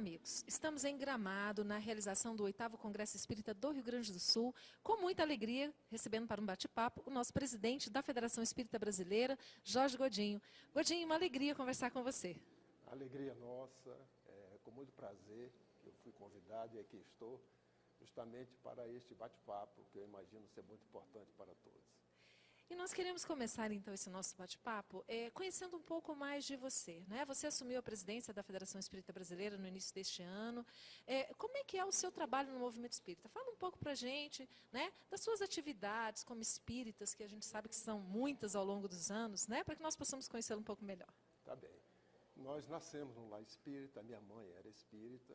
amigos, estamos em Gramado, na realização do 8º Congresso Espírita do Rio Grande do Sul, com muita alegria, recebendo para um bate-papo o nosso presidente da Federação Espírita Brasileira, Jorge Godinho. Godinho, uma alegria conversar com você. Alegria nossa, com muito prazer que eu fui convidado e aqui estou, justamente para este bate-papo, que eu imagino ser muito importante para todos. E nós queremos começar, então, esse nosso bate-papo conhecendo um pouco mais de você, né? Você assumiu a presidência da Federação Espírita Brasileira no início deste ano. Como é que é o seu trabalho no movimento espírita? Fala um pouco para a gente, né, das suas atividades como espíritas, que a gente sabe que são muitas ao longo dos anos, né, para que nós possamos conhecê-lo um pouco melhor. Tá bem. Nós nascemos num lar espírita, minha mãe era espírita,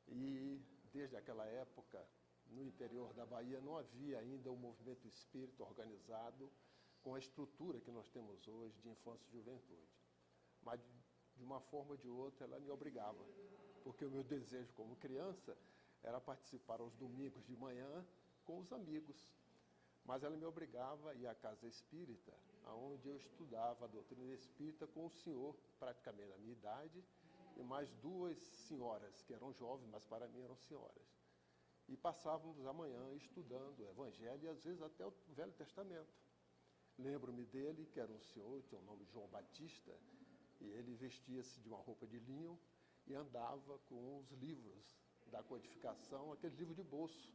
e desde aquela época, no interior da Bahia, não havia ainda um movimento espírita organizado com a estrutura que nós temos hoje de infância e juventude. Mas, de uma forma ou de outra, ela me obrigava, porque o meu desejo como criança era participar aos domingos de manhã com os amigos. Mas ela me obrigava a ir à casa espírita, onde eu estudava a doutrina espírita com o senhor, praticamente da minha idade, e mais duas senhoras, que eram jovens, mas para mim eram senhoras. E passávamos a manhã estudando o Evangelho e às vezes até o Velho Testamento. Lembro-me dele, que era um senhor, tinha o nome de João Batista, e ele vestia-se de uma roupa de linho e andava com os livros da codificação, aquele livro de bolso,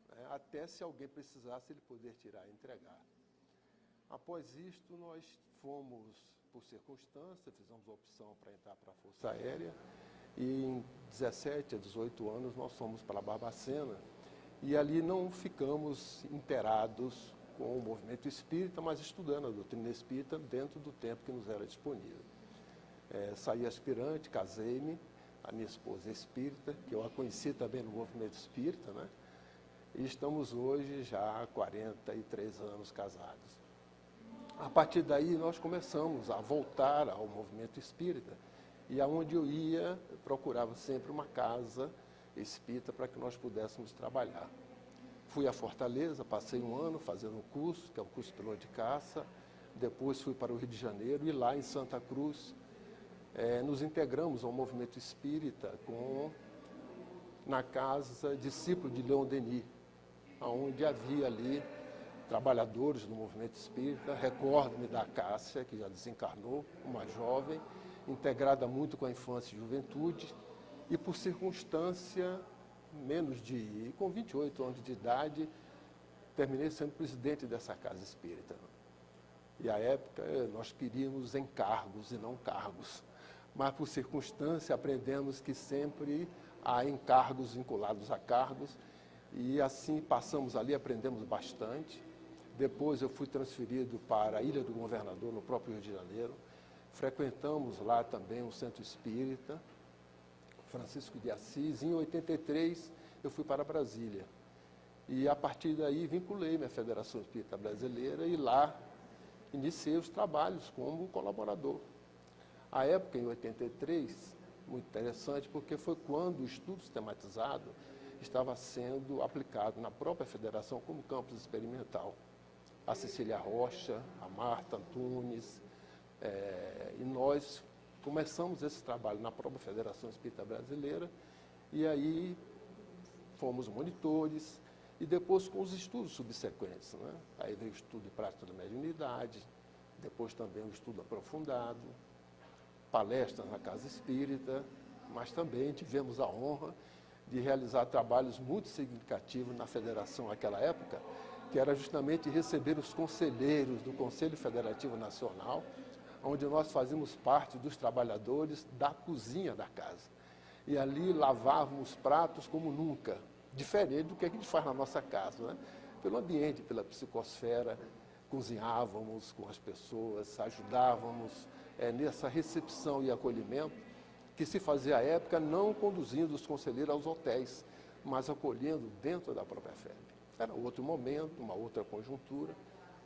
né, até se alguém precisasse ele poder tirar e entregar. Após isto, nós fomos, por circunstância, fizemos a opção para entrar para a Força Aérea, e em 17 a 18 anos nós fomos para Barbacena e ali não ficamos inteirados com o movimento espírita, mas estudando a doutrina espírita dentro do tempo que nos era disponível. Saí aspirante, casei-me, a minha esposa é espírita, que eu a conheci também no movimento espírita, né? E estamos hoje já há 43 anos casados. A partir daí nós começamos a voltar ao movimento espírita, e aonde eu ia, eu procurava sempre uma casa espírita para que nós pudéssemos trabalhar. Fui a Fortaleza, passei um ano fazendo um curso, que é o curso de piloto de caça, depois fui para o Rio de Janeiro e lá em Santa Cruz nos integramos ao movimento espírita na casa discípulo de Leon Denis, onde havia ali trabalhadores do movimento espírita. Recordo-me da Cássia, que já desencarnou, uma jovem, integrada muito com a infância e juventude, e por circunstância, com 28 anos de idade, terminei sendo presidente dessa casa espírita. E à época nós queríamos encargos e não cargos, mas por circunstância aprendemos que sempre há encargos vinculados a cargos, e assim passamos ali, aprendemos bastante. Depois eu fui transferido para a Ilha do Governador, no próprio Rio de Janeiro. Frequentamos lá também um centro espírita, Francisco de Assis. Em 83, eu fui para Brasília. E, a partir daí, vinculei-me à Federação Espírita Brasileira e lá iniciei os trabalhos como colaborador. A época, em 83, muito interessante, porque foi quando o estudo sistematizado estava sendo aplicado na própria Federação como campus experimental. A Cecília Rocha, a Marta Antunes, e nós começamos esse trabalho na própria Federação Espírita Brasileira, e aí fomos monitores, e depois com os estudos subsequentes, né? Aí veio o estudo de prática da mediunidade, depois também o estudo aprofundado, palestras na Casa Espírita, mas também tivemos a honra de realizar trabalhos muito significativos na Federação naquela época, que era justamente receber os conselheiros do Conselho Federativo Nacional, onde nós fazíamos parte dos trabalhadores da cozinha da casa. E ali lavávamos pratos como nunca, diferente do que a gente faz na nossa casa, né? Pelo ambiente, pela psicosfera, cozinhávamos com as pessoas, ajudávamos nessa recepção e acolhimento que se fazia à época, não conduzindo os conselheiros aos hotéis, mas acolhendo dentro da própria FEB. Era outro momento, uma outra conjuntura,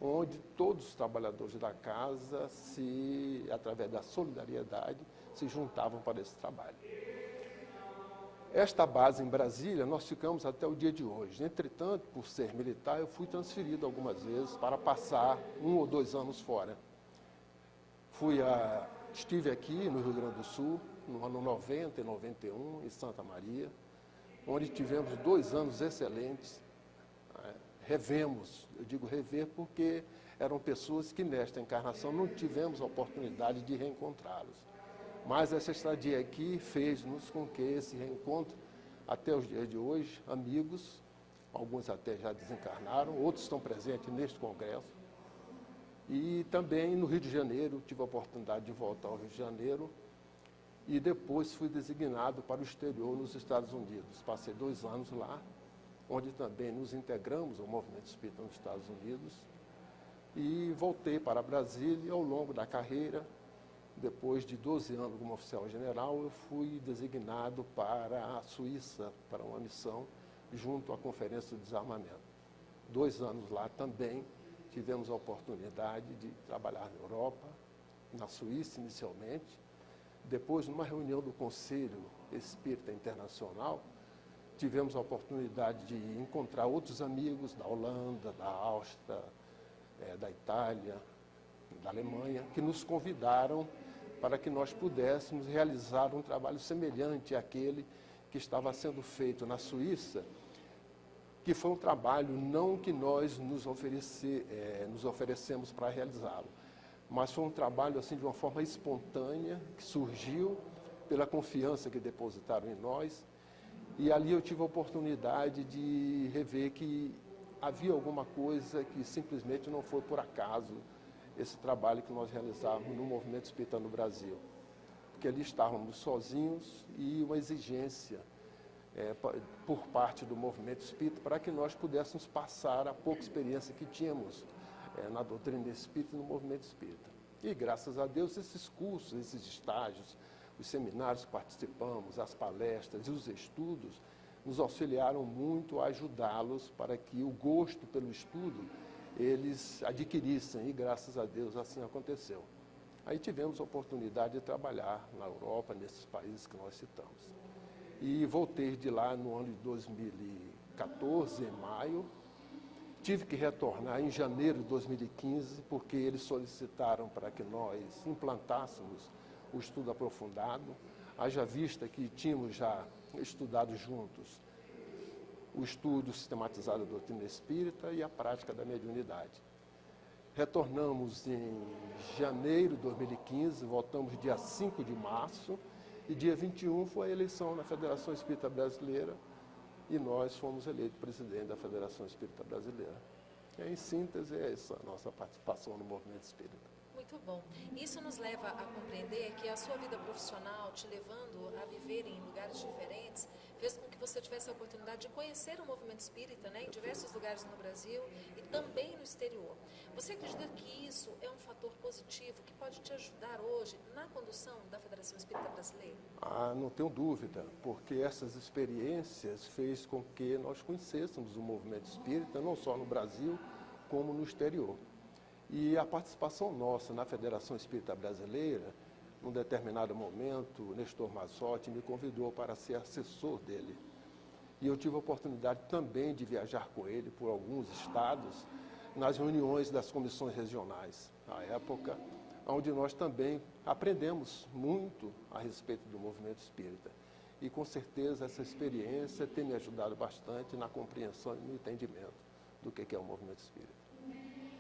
onde todos os trabalhadores da casa, através da solidariedade, se juntavam para esse trabalho. Esta base em Brasília, nós ficamos até o dia de hoje. Entretanto, por ser militar, eu fui transferido algumas vezes para passar 1 ou 2 anos fora. Estive aqui no Rio Grande do Sul, no ano 90 e 91, em Santa Maria, onde tivemos 2 anos excelentes. Revemos, eu digo rever porque eram pessoas que nesta encarnação não tivemos a oportunidade de reencontrá-los. Mas essa estadia aqui fez-nos com que esse reencontro, até os dias de hoje, amigos, alguns até já desencarnaram, outros estão presentes neste congresso. E também no Rio de Janeiro, tive a oportunidade de voltar ao Rio de Janeiro e depois fui designado para o exterior nos Estados Unidos. Passei 2 anos lá, onde também nos integramos ao movimento espírita nos Estados Unidos e voltei para Brasília e ao longo da carreira, depois de 12 anos como oficial general, eu fui designado para a Suíça, para uma missão junto à Conferência do Desarmamento. 2 anos lá também, tivemos a oportunidade de trabalhar na Europa, na Suíça inicialmente, depois numa reunião do Conselho Espírita Internacional, tivemos a oportunidade de encontrar outros amigos da Holanda, da Áustria, da Itália, da Alemanha, que nos convidaram para que nós pudéssemos realizar um trabalho semelhante àquele que estava sendo feito na Suíça, que foi um trabalho não que nós nos oferecemos para realizá-lo, mas foi um trabalho assim de uma forma espontânea, que surgiu pela confiança que depositaram em nós. E ali eu tive a oportunidade de rever que havia alguma coisa que simplesmente não foi por acaso esse trabalho que nós realizávamos no movimento espírita no Brasil. Porque ali estávamos sozinhos e uma exigência por parte do movimento espírita para que nós pudéssemos passar a pouca experiência que tínhamos na doutrina espírita e no movimento espírita. E graças a Deus esses cursos, esses estágios, os seminários que participamos, as palestras e os estudos nos auxiliaram muito a ajudá-los para que o gosto pelo estudo eles adquirissem, e graças a Deus assim aconteceu. Aí tivemos a oportunidade de trabalhar na Europa, nesses países que nós citamos. E voltei de lá no ano de 2014, em maio. Tive que retornar em janeiro de 2015, porque eles solicitaram para que nós implantássemos o estudo aprofundado, haja vista que tínhamos já estudado juntos o estudo sistematizado da doutrina espírita e a prática da mediunidade. Retornamos em janeiro de 2015, voltamos dia 5 de março, e dia 21 foi a eleição na Federação Espírita Brasileira, e nós fomos eleitos presidente da Federação Espírita Brasileira. E, em síntese, é essa a nossa participação no movimento espírita. Muito bom. Isso nos leva a compreender que a sua vida profissional, te levando a viver em lugares diferentes, fez com que você tivesse a oportunidade de conhecer o movimento espírita, né, em diversos lugares no Brasil e também no exterior. Você acredita que isso é um fator positivo que pode te ajudar hoje na condução da Federação Espírita Brasileira? Não tenho dúvida, porque essas experiências fez com que nós conhecêssemos o movimento espírita, não só no Brasil, como no exterior. E a participação nossa na Federação Espírita Brasileira, num determinado momento, o Nestor Mazzotti me convidou para ser assessor dele. E eu tive a oportunidade também de viajar com ele por alguns estados, nas reuniões das comissões regionais, à época, onde nós também aprendemos muito a respeito do movimento espírita. E com certeza essa experiência tem me ajudado bastante na compreensão e no entendimento do que é o movimento espírita.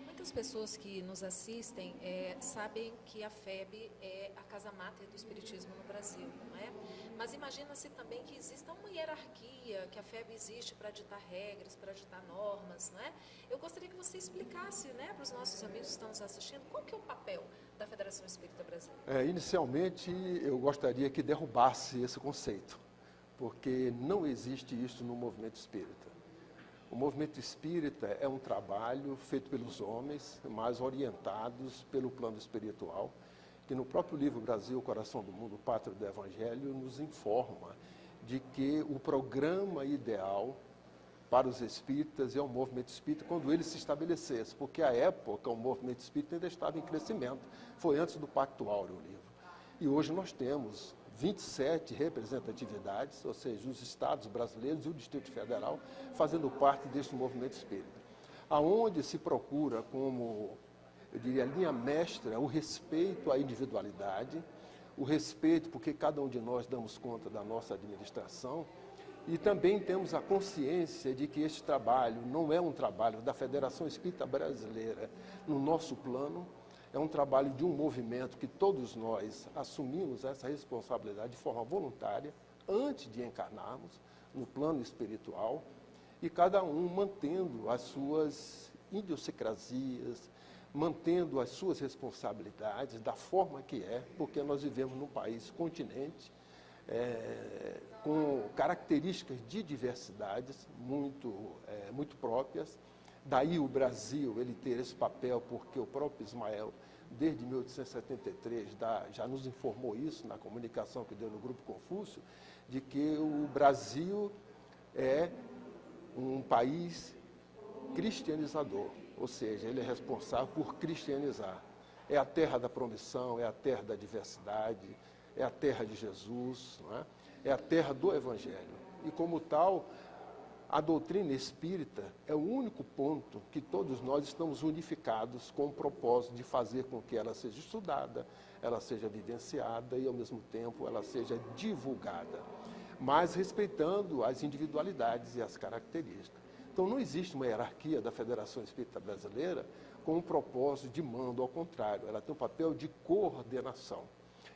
Muitas pessoas que nos assistem sabem que a FEB é a casa máter do espiritismo no Brasil, não é? Mas imagina-se também que exista uma hierarquia, que a FEB existe para ditar regras, para ditar normas, não é? Eu gostaria que você explicasse, né, para os nossos amigos que estão nos assistindo, qual que é o papel da Federação Espírita Brasileira? Inicialmente, eu gostaria que derrubasse esse conceito, porque não existe isso no movimento espírita. O movimento espírita é um trabalho feito pelos homens, mas orientados pelo plano espiritual, que no próprio livro Brasil, Coração do Mundo, Pátria do Evangelho, nos informa de que o programa ideal para os espíritas é o movimento espírita quando ele se estabelecesse, porque à época o movimento espírita ainda estava em crescimento, foi antes do Pacto Áureo o livro. E hoje nós temos 27 representatividades, ou seja, os estados brasileiros e o Distrito Federal, fazendo parte deste movimento espírita. Aonde se procura como, eu diria, linha mestra, o respeito à individualidade, o respeito, porque cada um de nós damos conta da nossa administração, e também temos a consciência de que este trabalho não é um trabalho da Federação Espírita Brasileira no nosso plano, é um trabalho de um movimento que todos nós assumimos essa responsabilidade de forma voluntária, antes de encarnarmos no plano espiritual, e cada um mantendo as suas idiosincrasias, mantendo as suas responsabilidades da forma que é, porque nós vivemos num país continente, com características de diversidades muito próprias. Daí o Brasil ele ter esse papel, porque o próprio Ismael, desde 1873, já nos informou isso na comunicação que deu no Grupo Confúcio, de que o Brasil é um país cristianizador, ou seja, ele é responsável por cristianizar. É a terra da promissão, é a terra da diversidade, é a terra de Jesus, não é? É a terra do Evangelho. E como tal, a doutrina espírita é o único ponto que todos nós estamos unificados com o propósito de fazer com que ela seja estudada, ela seja vivenciada e, ao mesmo tempo, ela seja divulgada, mas respeitando as individualidades e as características. Então, não existe uma hierarquia da Federação Espírita Brasileira com um propósito de mando, ao contrário, ela tem um papel de coordenação.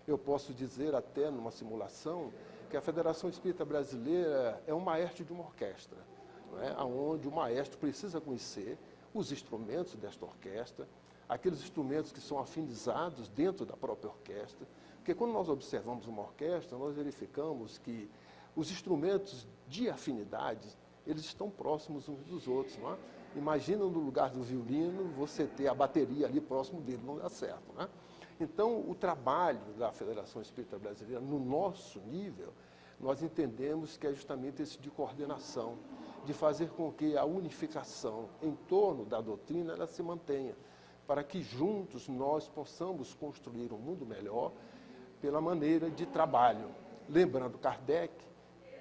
Eu posso dizer até numa simulação que a Federação Espírita Brasileira é um maestro de uma orquestra, não é? Onde o maestro precisa conhecer os instrumentos desta orquestra, aqueles instrumentos que são afinizados dentro da própria orquestra, porque quando nós observamos uma orquestra, nós verificamos que os instrumentos de afinidade, eles estão próximos uns dos outros, não é? Imagina no lugar do violino, você ter a bateria ali próximo dele, não dá certo, não é? Então, o trabalho da Federação Espírita Brasileira, no nosso nível, nós entendemos que é justamente esse de coordenação, de fazer com que a unificação em torno da doutrina ela se mantenha, para que juntos nós possamos construir um mundo melhor pela maneira de trabalho. Lembrando Kardec,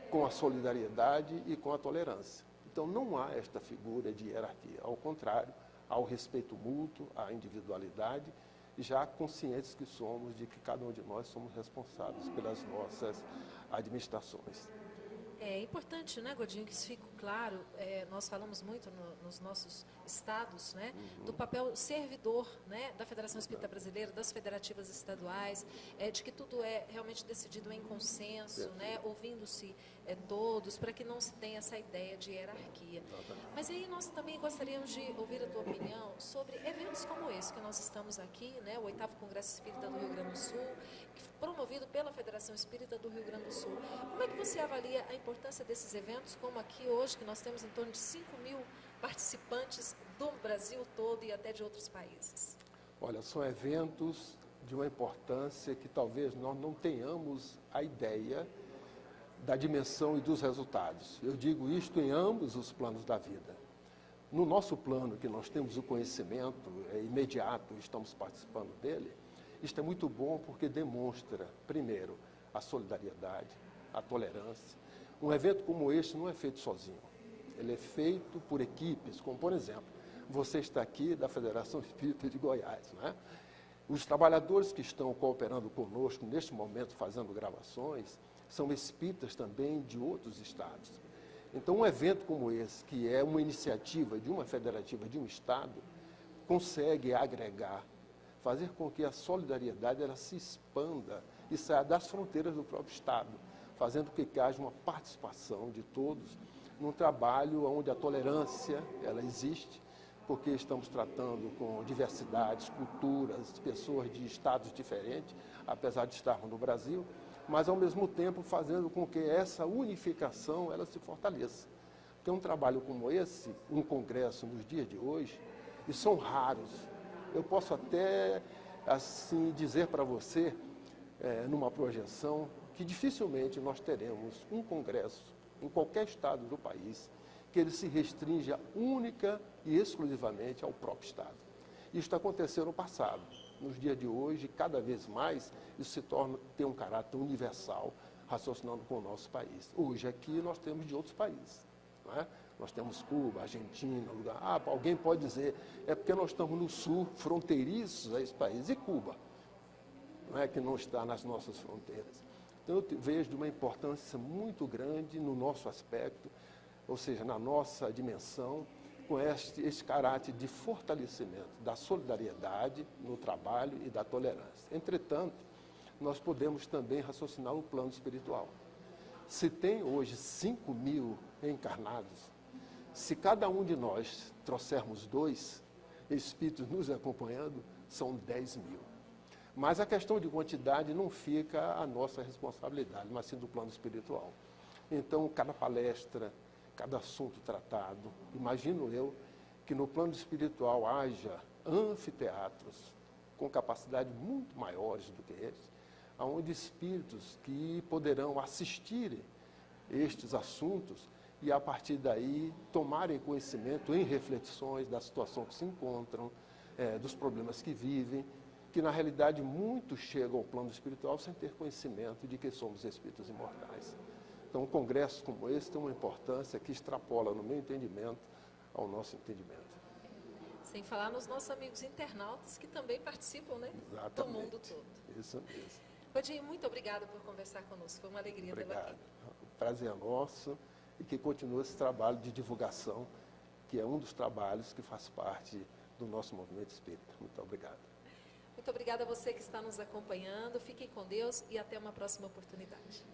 com a solidariedade e com a tolerância. Então, não há esta figura de hierarquia, ao contrário, há o respeito mútuo, à individualidade, já conscientes que somos de que cada um de nós somos responsáveis pelas nossas administrações. É importante, né, Godinho, que isso fique claro. Nós falamos muito nos nossos estados, né, do papel servidor, né, da Federação Espírita Brasileira, das federativas estaduais, de que tudo é realmente decidido em consenso, né, ouvindo-se todos, para que não se tenha essa ideia de hierarquia. Mas aí nós também gostaríamos de ouvir a tua opinião sobre eventos como esse que nós estamos aqui, né, o 8º Congresso Espírita do Rio Grande do Sul, promovido pela Federação Espírita do Rio Grande do Sul. Como é que você avalia a importância desses eventos, como aqui hoje, que nós temos em torno de 5.000 participantes do Brasil todo e até de outros países? Olha, são eventos de uma importância que talvez nós não tenhamos a ideia da dimensão e dos resultados. Eu digo isto em ambos os planos da vida. No nosso plano, que nós temos o conhecimento imediato, estamos participando dele, isto é muito bom porque demonstra, primeiro, a solidariedade, a tolerância. Um evento como este não é feito sozinho. Ele é feito por equipes, como, por exemplo, você está aqui da Federação Espírita de Goiás, não é? Os trabalhadores que estão cooperando conosco neste momento, fazendo gravações, são espíritas também de outros estados. Então, um evento como esse, que é uma iniciativa de uma federativa de um estado, consegue agregar, fazer com que a solidariedade ela se expanda e saia das fronteiras do próprio estado, fazendo com que haja uma participação de todos num trabalho onde a tolerância ela existe, porque estamos tratando com diversidades, culturas, pessoas de estados diferentes, apesar de estarmos no Brasil, mas ao mesmo tempo fazendo com que essa unificação ela se fortaleça. Porque um trabalho como esse, um congresso nos dias de hoje, e são raros. Eu posso até assim dizer para você, numa projeção, que dificilmente nós teremos um congresso em qualquer estado do país que ele se restrinja única e exclusivamente ao próprio estado. Isso aconteceu no passado. Nos dias de hoje, cada vez mais, isso tem um caráter universal, raciocinando com o nosso país. Hoje aqui nós temos de outros países, não é? Nós temos Cuba, Argentina, lugar. Alguém pode dizer, é porque nós estamos no sul, fronteiriços a esse país, e Cuba? não é, que não está nas nossas fronteiras. Então, eu vejo de uma importância muito grande no nosso aspecto, ou seja, na nossa dimensão, com este caráter de fortalecimento da solidariedade no trabalho e da tolerância. Entretanto, nós podemos também raciocinar o plano espiritual. Se tem hoje 5.000 encarnados, se cada um de nós trouxermos 2 espíritos nos acompanhando, são 10.000. Mas a questão de quantidade não fica a nossa responsabilidade, mas sim do plano espiritual. Então, cada palestra, cada assunto tratado, imagino eu que no plano espiritual haja anfiteatros com capacidade muito maiores do que esse, onde espíritos que poderão assistir estes assuntos e, a partir daí, tomarem conhecimento em reflexões da situação que se encontram, dos problemas que vivem, que, na realidade, muitos chegam ao plano espiritual sem ter conhecimento de que somos espíritos imortais. Então, um congresso como esse tem uma importância que extrapola, no meu entendimento, ao nosso entendimento. Sem falar nos nossos amigos internautas que também participam, né? Exatamente. Do mundo todo. Isso mesmo. Odinho, muito obrigada por conversar conosco. Foi uma alegria tê-lo aqui. O prazer é nosso e que continue esse trabalho de divulgação, que é um dos trabalhos que faz parte do nosso movimento espírita. Muito obrigado. Muito obrigada a você que está nos acompanhando. Fiquem com Deus e até uma próxima oportunidade.